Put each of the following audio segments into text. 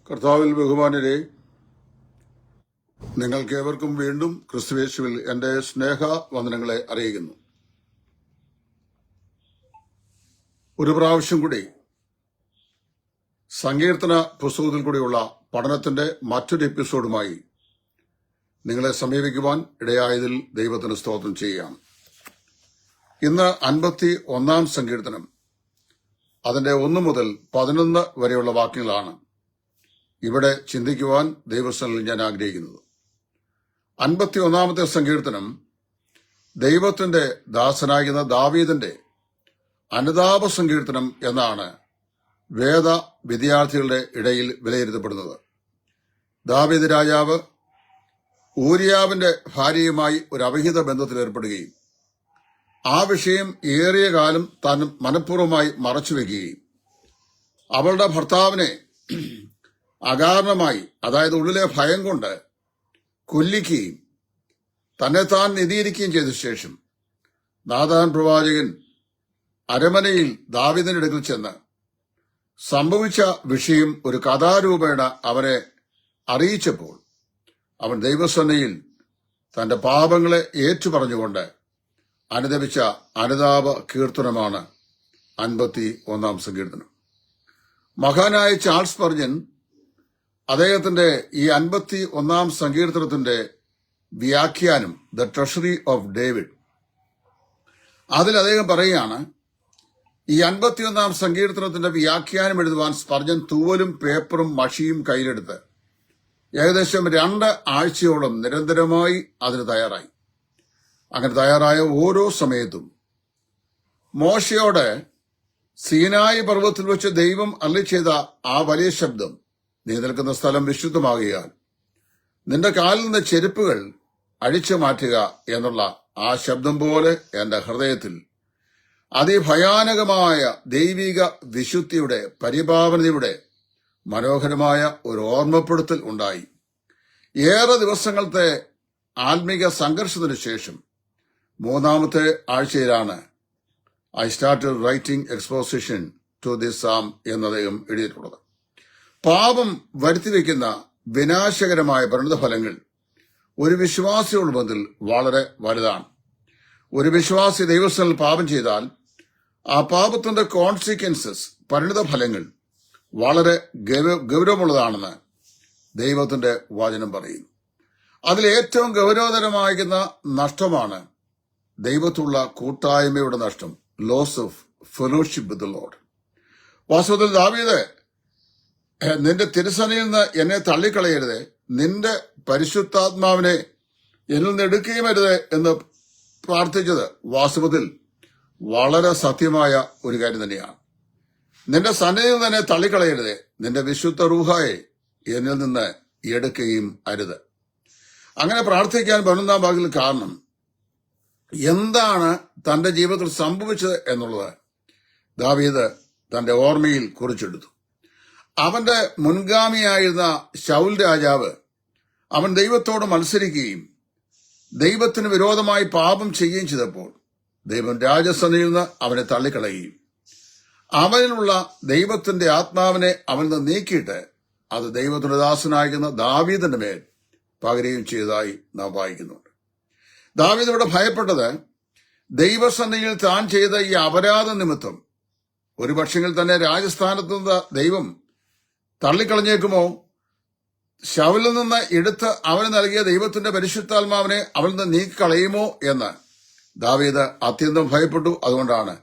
കർത്താവിൽ ബഹുമാനരെ, നിങ്ങൾക്കേവർക്കും വീണ്ടും ക്രിസ്തുയേശുവിൽ എന്റെ സ്നേഹ വന്ദനങ്ങളെ അറിയിക്കുന്നു. ഒരു പ്രാവശ്യം കൂടി സങ്കീർത്തന പുസ്തകത്തിൽ കൂടിയുള്ള പഠനത്തിന്റെ മറ്റൊരു എപ്പിസോഡുമായി നിങ്ങളെ സമീപിക്കുവാൻ ഇടയായതിൽ ദൈവത്തിന് സ്തോത്രം ചെയ്യുകയാണ്. ഇന്ന് 51 സങ്കീർത്തനം, അതിന്റെ 1 മുതൽ 11 വരെയുള്ള വാക്യങ്ങളാണ് ഇവിടെ ചിന്തിക്കുവാൻ ദൈവസ്ഥനിൽ ഞാൻ ആഗ്രഹിക്കുന്നത്. 51 സങ്കീർത്തനം ദൈവത്തിന്റെ ദാസനായിരുന്ന ദാവീദിന്റെ അനുതാപ സങ്കീർത്തനം എന്നാണ് വേദ വിദ്യാർത്ഥികളുടെ ഇടയിൽ വിലയിരുത്തപ്പെടുന്നത്. ദാവീദ് രാജാവ് ഊരിയാവിന്റെ ഭാര്യയുമായി ഒരു അവിഹിത ബന്ധത്തിൽ ഏർപ്പെടുകയും ആ വിഷയം ഏറിയ കാലം താൻ മനഃപൂർവ്വമായി മറച്ചുവെക്കുകയും അവളുടെ ഭർത്താവിനെ അകാരണമായി, അതായത് ഉള്ളിലെ ഭയം കൊണ്ട് കൊല്ലിക്കുകയും തന്നെത്താൻ നീതീകരിക്കുകയും ചെയ്ത ശേഷം നാഥാൻ പ്രവാചകൻ അരമനയിൽ ദാവീദിന്റെ അടുക്കൽ ചെന്ന് സംഭവിച്ച വിഷയം ഒരു കഥാരൂപേണ അവനെ അറിയിച്ചപ്പോൾ അവൻ ദൈവസന്നയിൽ തന്റെ പാപങ്ങളെ ഏറ്റുപറഞ്ഞുകൊണ്ട് അനുദപിച്ച അനുതാപ കീർത്തനമാണ് 51 സങ്കീർത്തനം. മഹാനായ ചാൾസ് സ്പർജൻ അദ്ദേഹത്തിന്റെ ഈ 51 സങ്കീർത്തനത്തിന്റെ വ്യാഖ്യാനം ദ ട്രഷറി ഓഫ് ഡേവിഡ്, അതിൽ അദ്ദേഹം പറയുകയാണ്, ഈ 51 സങ്കീർത്തനത്തിന്റെ വ്യാഖ്യാനം എഴുതുവാൻ സ്പർജൻ തൂവലും പേപ്പറും മഷിയും കയ്യിലെടുത്ത് ഏകദേശം 2 ആഴ്ചയോളം നിരന്തരമായി അതിന് തയ്യാറായി. അങ്ങനെ തയ്യാറായ ഓരോ സമയത്തും മോശയോട് സീനായി പർവ്വതത്തിൽ വെച്ച് ദൈവം അരുളിച്ചെയ്ത ആ വലിയ ശബ്ദം, നീ നിൽക്കുന്ന സ്ഥലം വിശുദ്ധമാകിയാൽ നിന്റെ കാലിൽ നിന്ന് ചെരുപ്പുകൾ അഴിച്ചു മാറ്റുക എന്നുള്ള ആ ശബ്ദം പോലെ എന്റെ ഹൃദയത്തിൽ അതിഭയാനകമായ ദൈവിക വിശുദ്ധിയുടെ പരിപാവനതയുടെ മനോഹരമായ ഒരു ഓർമ്മപ്പെടുത്തൽ ഉണ്ടായി. ഏറെ ദിവസങ്ങളത്തെ ആത്മീക സംഘർഷത്തിനു ശേഷം 3ാമത്തെ ആഴ്ചയിലാണ് I started writing exposition to this psalm എന്ന് അദ്ദേഹം എഴുതിയിട്ടുള്ളത്. പാപം വരുത്തിവെക്കുന്ന വിനാശകരമായ പരിണതഫലങ്ങൾ ഒരു വിശ്വാസിയുടെ ബന്ധത്തിൽ വളരെ വലുതാണ്. ഒരു വിശ്വാസി ദൈവസ്ഥനിൽ പാപം ചെയ്താൽ ആ പാപത്തിന്റെ കോൺസിക്വൻസസ്, പരിണതഫലങ്ങൾ വളരെ ഗൗരവമുള്ളതാണെന്ന് ദൈവത്തിന്റെ വചനം പറയുന്നു. അതിലേറ്റവും ഗൗരവതരമാകുന്ന നഷ്ടമാണ് ദൈവത്തുള്ള കൂട്ടായ്മയുടെ നഷ്ടം, loss of fellowship with the Lord. വാസ്തവത്തിൽ ദാവീദ്, നിന്റെ തിരുസനയിൽ നിന്ന് എന്നെ തള്ളിക്കളയരുത്, നിന്റെ പരിശുദ്ധാത്മാവിനെ എന്നിൽ നിന്ന് എടുക്കുകയും അരുത് എന്ന് പ്രാർത്ഥിച്ചത് വാസ്തവത്തിൽ വളരെ സത്യമായ ഒരു കാര്യം തന്നെയാണ്. നിന്റെ സന്നിധിയിൽ തന്നെ തള്ളിക്കളയരുത്, നിന്റെ വിശുദ്ധ റൂഹായെ എന്നിൽ നിന്ന് എടുക്കുകയും അരുത്. അങ്ങനെ പ്രാർത്ഥിക്കാൻ 11 ഭാഗത്തിൽ കാരണം എന്താണ് തന്റെ ജീവിതത്തിൽ സംഭവിച്ചത് എന്നുള്ളത് ദാവീദ് തന്റെ ഓർമ്മയിൽ കുറിച്ചെടുത്തു. അവന്റെ മുൻഗാമിയായിരുന്ന ശൗൽ രാജാവ്, അവൻ ദൈവത്തോട് മത്സരിക്കുകയും ദൈവത്തിന് വിരോധമായി പാപം ചെയ്യുകയും ചെയ്തപ്പോൾ ദൈവം രാജസന്നിധിയിൽ നിന്ന് അവനെ തള്ളിക്കളയുകയും അവനിലുള്ള ദൈവത്തിന്റെ ആത്മാവിനെ അവനിൽ നിന്ന് നീക്കിയിട്ട് അത് ദൈവത്തിന്റെ ദാസനായിരിക്കുന്ന ദാവീദിന്റെ മേൽ പകരുകയും ചെയ്തതായി നാം വായിക്കുന്നുണ്ട്. ദാവീദ് ഇവിടെ ഭയപ്പെട്ടത് ദൈവസന്നിധിയിൽ താൻ ചെയ്ത ഈ അപരാധ നിമിത്തം ഒരു പക്ഷെങ്കിൽ തന്നെ രാജസ്ഥാനത്ത് നിന്ന് ദൈവം തള്ളിക്കളഞ്ഞേക്കുമോ, ശൗലിൽ നിന്ന് എടുത്ത് അവന് നൽകിയ ദൈവത്തിന്റെ പരിശുദ്ധാത്മാവിനെ അവനിൽ നിന്ന് നീക്കിക്കളയുമോ എന്ന് ദാവീദ് അത്യന്തം ഭയപ്പെട്ടു. അതുകൊണ്ടാണ്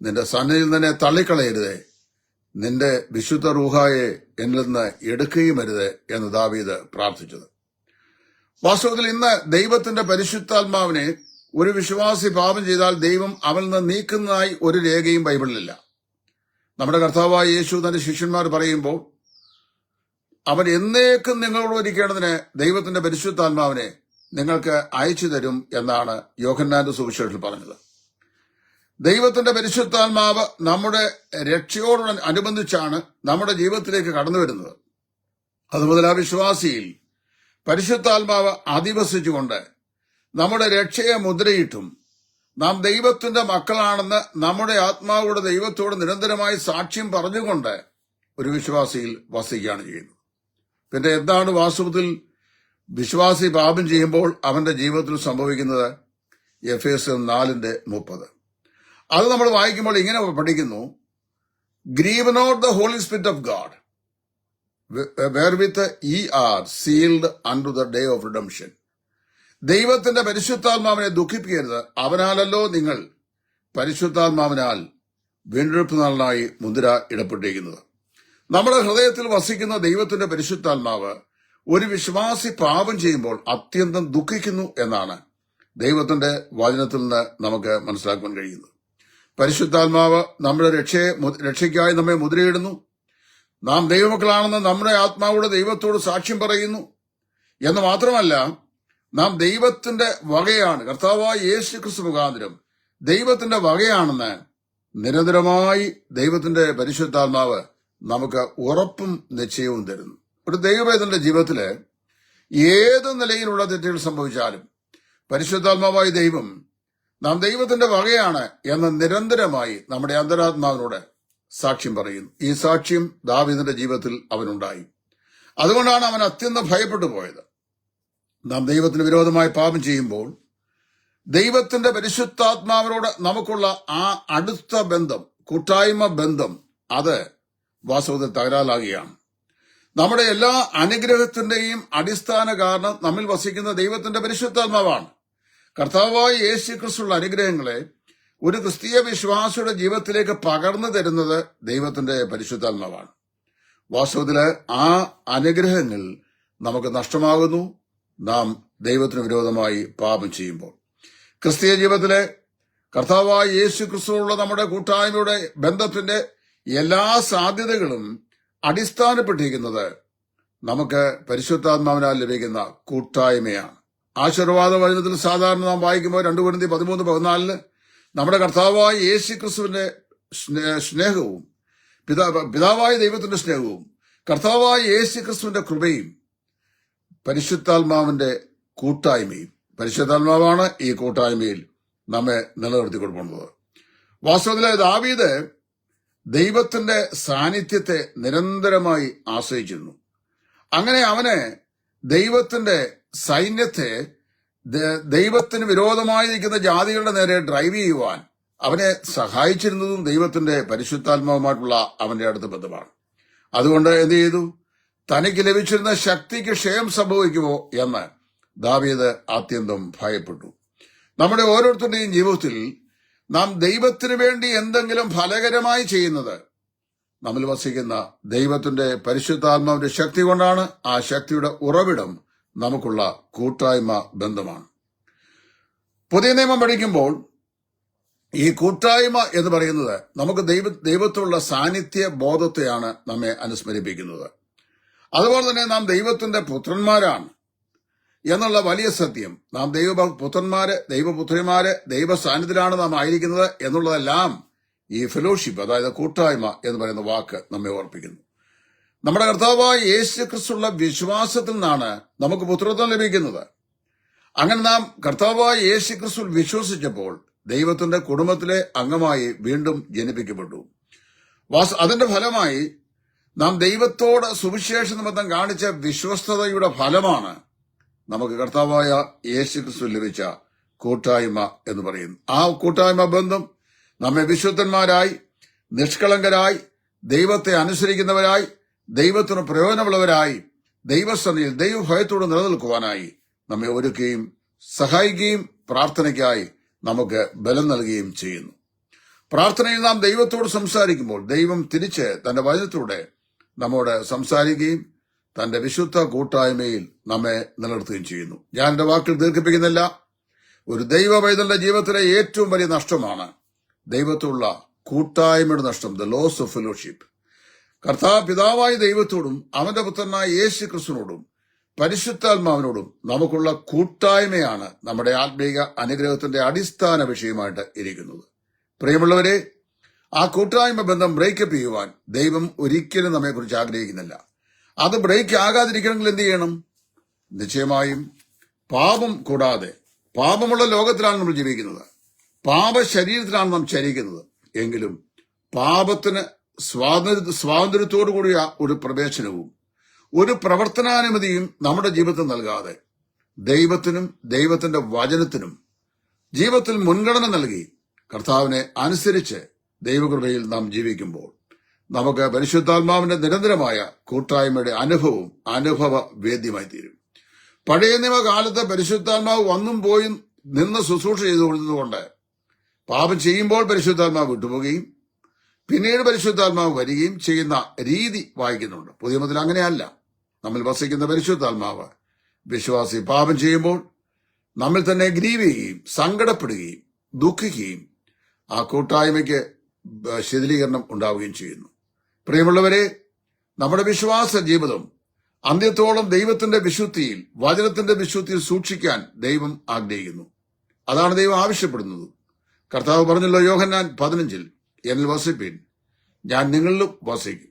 നിന്റെ സന്നിധിയിൽ തന്നെ തള്ളിക്കളയരുതേ, നിന്റെ വിശുദ്ധ റൂഹായെ എന്നിൽ നിന്ന് എടുക്കുകയും അരുത് എന്ന് ദാവീദ് പ്രാർത്ഥിച്ചത്. വാസ്തവത്തിൽ ഇന്ന് ദൈവത്തിന്റെ പരിശുദ്ധാത്മാവിനെ ഒരു വിശ്വാസി പാപം ചെയ്താൽ ദൈവം അവനിൽ നിന്ന് നീക്കുന്നതായി ഒരു രേഖയും ബൈബിളിലില്ല. നമ്മുടെ കർത്താവായ യേശു തന്റെ ശിഷ്യന്മാർ പറയുമ്പോൾ അവൻ എന്നേക്കും നിങ്ങളോട് ഇരിക്കേണ്ടതിന് ദൈവത്തിന്റെ പരിശുദ്ധാത്മാവിനെ നിങ്ങൾക്ക് അയച്ചു തരും എന്നാണ് യോഹന്നാന്റെ സുവിശേഷത്തിൽ പറഞ്ഞത്. ദൈവത്തിന്റെ പരിശുദ്ധാത്മാവ് നമ്മുടെ രക്ഷയോട് അനുബന്ധിച്ചാണ് നമ്മുടെ ജീവിതത്തിലേക്ക് കടന്നു വരുന്നത്. അതുമുതൽ ആ വിശ്വാസിയിൽ പരിശുദ്ധാത്മാവ് അധിവസിച്ചുകൊണ്ട് നമ്മുടെ രക്ഷയെ മുദ്രയിട്ടും നാം ദൈവത്തിന്റെ മക്കളാണെന്ന് നമ്മുടെ ആത്മാവോട് ദൈവത്തോട് നിരന്തരമായി സാക്ഷ്യം പറഞ്ഞുകൊണ്ട് ഒരു വിശ്വാസിയിൽ വസിക്കുകയാണ് ചെയ്യുന്നത്. പിന്നെ എന്താണ് വാസ്തവത്തിൽ വിശ്വാസി പാപം ചെയ്യുമ്പോൾ അവന്റെ ജീവിതത്തിൽ സംഭവിക്കുന്നത്? എഫേസ്യർ 4:30. അത് നമ്മൾ വായിക്കുമ്പോൾ ഇങ്ങനെ പഠിക്കുന്നു: grieve not the Holy Spirit of God wherewith ye are sealed unto the day of redemption. ദൈവത്തിന്റെ പരിശുദ്ധാത്മാവിനെ ദുഃഖിപ്പിക്കരുത്, അവനാലല്ലോ നിങ്ങൾ പരിശുദ്ധാത്മാവിനാൽ വീണ്ടെടുപ്പ് നാളിനായി മുദ്ര ഇടപ്പെട്ടിരിക്കുന്നത്. നമ്മുടെ ഹൃദയത്തിൽ വസിക്കുന്ന ദൈവത്തിന്റെ പരിശുദ്ധാത്മാവ് ഒരു വിശ്വാസി പാപം ചെയ്യുമ്പോൾ അത്യന്തം ദുഃഖിക്കുന്നു എന്നാണ് ദൈവത്തിന്റെ വചനത്തിൽ നിന്ന് നമുക്ക് മനസ്സിലാക്കാൻ കഴിയുന്നത്. പരിശുദ്ധാത്മാവ് നമ്മുടെ രക്ഷയ്ക്കായി നമ്മെ മുദ്രയിടുന്നു. നാം ദൈവമക്കളാണെന്ന് നമ്മുടെ ആത്മാവോട് ദൈവത്തോട് സാക്ഷ്യം പറയുന്നു എന്ന് മാത്രമല്ല, നാം ദൈവത്തിന്റെ വകയാണ്, കർത്താവായ യേശു ക്രിസ്തു മുഖാന്തരം ദൈവത്തിന്റെ വകയാണെന്ന് നിരന്തരമായി ദൈവത്തിന്റെ പരിശുദ്ധാത്മാവ് നമുക്ക് ഉറപ്പും നിശ്ചയവും തരുന്നു. ഒരു ദൈവവേദന്റെ ജീവിതത്തില് ഏത് നിലയിലുള്ള തെറ്റുകൾ സംഭവിച്ചാലും പരിശുദ്ധാത്മാവായ ദൈവം നാം ദൈവത്തിന്റെ വകയാണ് എന്ന് നിരന്തരമായി നമ്മുടെ അന്തരാത്മാവിനോട് സാക്ഷ്യം പറയുന്നു. ഈ സാക്ഷ്യം ദാവീദിന്റെ ജീവിതത്തിൽ അവനുണ്ടായി. അതുകൊണ്ടാണ് അവൻ അത്യന്തം ഭയപ്പെട്ടു പോയത്. നാം ദൈവത്തിന് വിരോധമായി പാപം ചെയ്യുമ്പോൾ ദൈവത്തിന്റെ പരിശുദ്ധാത്മാവിനോട് നമുക്കുള്ള ആ അടുത്ത ബന്ധം, കൂട്ടായ്മ ബന്ധം, അത് വാസ്തവത്തിൽ തകരാറാകുകയാണ്. നമ്മുടെ എല്ലാ അനുഗ്രഹത്തിന്റെയും അടിസ്ഥാന കാരണം നമ്മിൽ വസിക്കുന്ന ദൈവത്തിന്റെ പരിശുദ്ധാത്മാവാണ്. കർത്താവായ യേശു ക്രിസ്തുവിന്റെ അനുഗ്രഹങ്ങളെ ഒരു ക്രിസ്തീയ വിശ്വാസിയുടെ ജീവിതത്തിലേക്ക് പകർന്നു തരുന്നത് ദൈവത്തിന്റെ പരിശുദ്ധാത്മാവാണ്. വാസ്തവത്തില് ആ അനുഗ്രഹങ്ങൾ നമുക്ക് നഷ്ടമാകുന്നു നാം ദൈവത്തിന് വിരോധമായി പാപം ചെയ്യുമ്പോൾ. ക്രിസ്തീയ ജീവിതത്തിലെ കർത്താവായ യേശു ക്രിസ്തുവുള്ള നമ്മുടെ കൂട്ടായ്മയുടെ ബന്ധത്തിന്റെ എല്ലാ സാധ്യതകളും അടിസ്ഥാനപ്പെട്ടിരിക്കുന്നത് നമുക്ക് പരിശുദ്ധാത്മാവിനാൽ ലഭിക്കുന്ന കൂട്ടായ്മയാണ്. ആശീർവാദ വചനത്തിൽ സാധാരണ നാം വായിക്കുമ്പോൾ 2 കൊരിന്ത്യർ 13:14 നമ്മുടെ കർത്താവായ യേശു ക്രിസ്തുവിന്റെ സ്നേഹവും പിതാവായ ദൈവത്തിന്റെ സ്നേഹവും കർത്താവായ യേശു ക്രിസ്തുവിന്റെ കൃപയും പരിശുദ്ധാത്മാവിന്റെ കൂട്ടായ്മയും, പരിശുദ്ധാത്മാവാണ് ഈ കൂട്ടായ്മയിൽ നമ്മെ നിലനിർത്തിക്കൊണ്ടുപോകുന്നത്. വാസ്തവത്തിലെ ദാവീദ് ദൈവത്തിന്റെ സാന്നിധ്യത്തെ നിരന്തരമായി ആശ്രയിച്ചിരുന്നു. അങ്ങനെ അവന് ദൈവത്തിന്റെ സൈന്യത്തെ ദൈവത്തിന് വിരോധമായി നിൽക്കുന്ന ജാതികളുടെ നേരെ ഡ്രൈവ് ചെയ്യുവാൻ അവനെ സഹായിച്ചിരുന്നതും ദൈവത്തിന്റെ പരിശുദ്ധാത്മാവുമായിട്ടുള്ള അവന്റെ അടുത്ത ബന്ധമാണ്. അതുകൊണ്ട് എന്ത് ചെയ്തു? തനിക്ക് ലഭിച്ചിരുന്ന ശക്തിക്ക് ക്ഷയം സംഭവിക്കുമോ എന്ന് ദാവീദ് അത്യന്തം ഭയപ്പെട്ടു. നമ്മുടെ ഓരോരുത്തരുടെയും ജീവിതത്തിൽ നാം ദൈവത്തിന് വേണ്ടി എന്തെങ്കിലും ഫലകരമായി ചെയ്യുന്നത് നമ്മിൽ വസിക്കുന്ന ദൈവത്തിന്റെ പരിശുദ്ധാത്മാവിന്റെ ശക്തി കൊണ്ടാണ്. ആ ശക്തിയുടെ ഉറവിടം നമുക്കുള്ള കൂട്ടായ്മ ബന്ധമാണ്. പുതിയ നിയമം പഠിക്കുമ്പോൾ ഈ കൂട്ടായ്മ എന്ന് പറയുന്നത് നമുക്ക് ദൈവത്തിലുള്ള സാന്നിധ്യ ബോധത്തെയാണ് നമ്മെ അനുസ്മരിപ്പിക്കുന്നത്. അതുപോലെ തന്നെ നാം ദൈവത്തിന്റെ പുത്രന്മാരാണ് എന്നുള്ള വലിയ സത്യം, നാം ദൈവപുത്രന്മാര്, ദൈവപുത്രിമാര്, ദൈവ സാന്നിധ്യത്തിലാണ് നാം ആയിരിക്കുന്നത് എന്നുള്ളതെല്ലാം ഈ ഫെലോഷിപ്പ്, അതായത് കൂട്ടായ്മ എന്ന് പറയുന്ന വാക്ക് നമ്മെ ഓർപ്പിക്കുന്നു. നമ്മുടെ കർത്താവായ യേശു ക്രിസ്തുള്ള വിശ്വാസത്തിൽ നിന്നാണ് നമുക്ക് പുത്രത്വം ലഭിക്കുന്നത്. അങ്ങനെ നാം കർത്താവായ യേശു ക്രിസ്തു വിശ്വസിച്ചപ്പോൾ ദൈവത്തിന്റെ കുടുംബത്തിലെ അംഗമായി വീണ്ടും ജനിപ്പിക്കപ്പെട്ടു. അതിന്റെ ഫലമായി നാം ദൈവത്തോട് സുവിശേഷ നിമിത്തം കാണിച്ച വിശ്വസ്തതയുടെ ഫലമാണ് നമുക്ക് കർത്താവായ യേശു ക്രിസ്തു ലഭിച്ച കൂട്ടായ്മ എന്ന് പറയുന്നു. ആ കൂട്ടായ്മ ബന്ധം നമ്മെ വിശുദ്ധന്മാരായി, നിഷ്കളങ്കരായി, ദൈവത്തെ അനുസരിക്കുന്നവരായി, ദൈവത്തിന് പ്രയോജനമുള്ളവരായി, ദൈവസന്നിധിയിൽ ദൈവഭയത്തോട് നിലനിൽക്കുവാനായി നമ്മെ ഒരുക്കുകയും സഹായിക്കുകയും പ്രാർത്ഥനയ്ക്കായി നമുക്ക് ബലം നൽകുകയും ചെയ്യുന്നു. പ്രാർത്ഥനയിൽ നാം ദൈവത്തോട് സംസാരിക്കുമ്പോൾ ദൈവം തിരിച്ച് തന്റെ വചനത്തിലൂടെ നമ്മോട് സംസാരിക്കുകയും തന്റെ വിശുദ്ധ കൂട്ടായ്മയിൽ നമ്മെ നിലനിർത്തുകയും ചെയ്യുന്നു. ഞാൻ എന്റെ വാക്കിൽ ദീർഘിപ്പിക്കുന്നില്ല. ഒരു ദൈവ പൈതലിന്റെ ജീവിതത്തിലെ ഏറ്റവും വലിയ നഷ്ടമാണ് ദൈവത്തോടുള്ള കൂട്ടായ്മയുടെ നഷ്ടം, ദ ലോസ് ഓഫ് ഫെലോഷിപ്പ്. പിതാവായ ദൈവത്തോടും അവന്റെ പുത്രനായ യേശു ക്രിസ്തുവിനോടും പരിശുദ്ധാത്മാവിനോടും നമുക്കുള്ള കൂട്ടായ്മയാണ് നമ്മുടെ ആത്മീക അനുഗ്രഹത്തിന്റെ അടിസ്ഥാന വിഷയമായിട്ട് ഇരിക്കുന്നത്. പ്രിയമുള്ളവരെ, ആ കൂട്ടായ്മ ബന്ധം ബ്രേക്കപ്പ് ചെയ്യുവാൻ ദൈവം ഒരിക്കലും നമ്മെക്കുറിച്ച് ആഗ്രഹിക്കുന്നില്ല. അത് ബ്രേക്ക് ആകാതിരിക്കണമെങ്കിൽ എന്ത് ചെയ്യണം? നിശ്ചയമായും പാപം കൂടാതെ, പാപമുള്ള ലോകത്തിലാണ് നമ്മൾ ജീവിക്കുന്നത്, പാപ ശരീരത്തിലാണ് നാം ചരിക്കുന്നത്. എങ്കിലും പാപത്തിന് സ്വാതന്ത്ര്യത്തോടു കൂടിയ ഒരു പ്രവേശനവും ഒരു പ്രവർത്തനാനുമതിയും നമ്മുടെ ജീവിതത്തിൽ നൽകാതെ ദൈവത്തിനും ദൈവത്തിന്റെ വചനത്തിനും ജീവിതത്തിൽ മുൻഗണന നൽകി കർത്താവിനെ അനുസരിച്ച് ദൈവകൃപയിൽ നാം ജീവിക്കുമ്പോൾ നമുക്ക് പരിശുദ്ധാത്മാവിന്റെ നിരന്തരമായ കൂട്ടായ്മയുടെ അനുഭവ വേദ്യമായി തീരും. പഴയ നിയമകാലത്ത് പരിശുദ്ധാത്മാവ് വന്നും പോയും നിന്ന് ശുശ്രൂഷ ചെയ്തുകൊണ്ടിരുന്നതുകൊണ്ട് പാപം ചെയ്യുമ്പോൾ പരിശുദ്ധാത്മാവ് വിട്ടുപോകുകയും പിന്നീട് പരിശുദ്ധാത്മാവ് വരികയും ചെയ്യുന്ന രീതി വായിക്കുന്നുണ്ട്. പുതിയ നിയമത്തിൽ അങ്ങനെയല്ല. നമ്മിൽ വസിക്കുന്ന പരിശുദ്ധാത്മാവ് വിശ്വാസി പാപം ചെയ്യുമ്പോൾ നമ്മിൽ തന്നെ ഗ്രീവ് ചെയ്യുകയും സങ്കടപ്പെടുകയും ദുഃഖിക്കുകയും ആ കൂട്ടായ്മയ്ക്ക് ശിഥിലീകരണം ഉണ്ടാവുകയും ചെയ്യുന്നു. പ്രിയമുള്ളവരെ, നമ്മുടെ വിശ്വാസ ജീവിതം അന്ത്യത്തോളം ദൈവത്തിന്റെ വിശുദ്ധിയിൽ, വചനത്തിന്റെ വിശുദ്ധിയിൽ സൂക്ഷിക്കാൻ ദൈവം ആഗ്രഹിക്കുന്നു. അതാണ് ദൈവം ആവശ്യപ്പെടുന്നത്. കർത്താവ് പറഞ്ഞല്ലോ യോഹന്നാൻ 15, എന്നിൽ വസിപ്പിൻ, ഞാൻ നിങ്ങളിലും വസിക്കും.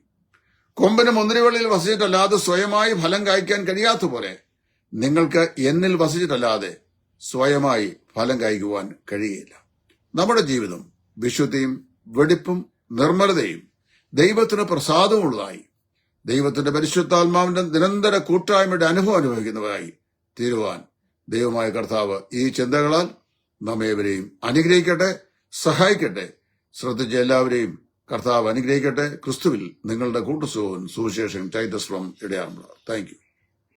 കൊമ്പിന് മുന്തിരിവള്ളിയിൽ വസിച്ചിട്ടല്ലാതെ സ്വയമായി ഫലം കായ്ക്കാൻ കഴിയാത്ത പോലെ നിങ്ങൾക്ക് എന്നിൽ വസിച്ചിട്ടല്ലാതെ സ്വയമായി ഫലം കായ്ക്കുവാൻ കഴിയില്ല. നമ്മുടെ ജീവിതം വിശുദ്ധിയും വെടിപ്പും നിർമ്മലതയും ദൈവത്തിന് പ്രസാദമുള്ളതായി, ദൈവത്തിന്റെ പരിശുദ്ധാത്മാവിന്റെ നിരന്തര കൂട്ടായ്മയുടെ അനുഭവം അനുഭവിക്കുന്നവരായി തീരുവാൻ ദൈവമായ കർത്താവ് ഈ ചിന്തകളാൽ നമ്മേവരെയും അനുഗ്രഹിക്കട്ടെ, സഹായിക്കട്ടെ. ശ്രദ്ധിച്ച എല്ലാവരെയും കർത്താവ് അനുഗ്രഹിക്കട്ടെ. ക്രിസ്തുവിൽ നിങ്ങളുടെ കൂട്ടുസുഹൃൻ സുവിശേഷൻ ടൈറ്റസ് ഫ്രം ഇടയാറുമുള്ള. Thank U.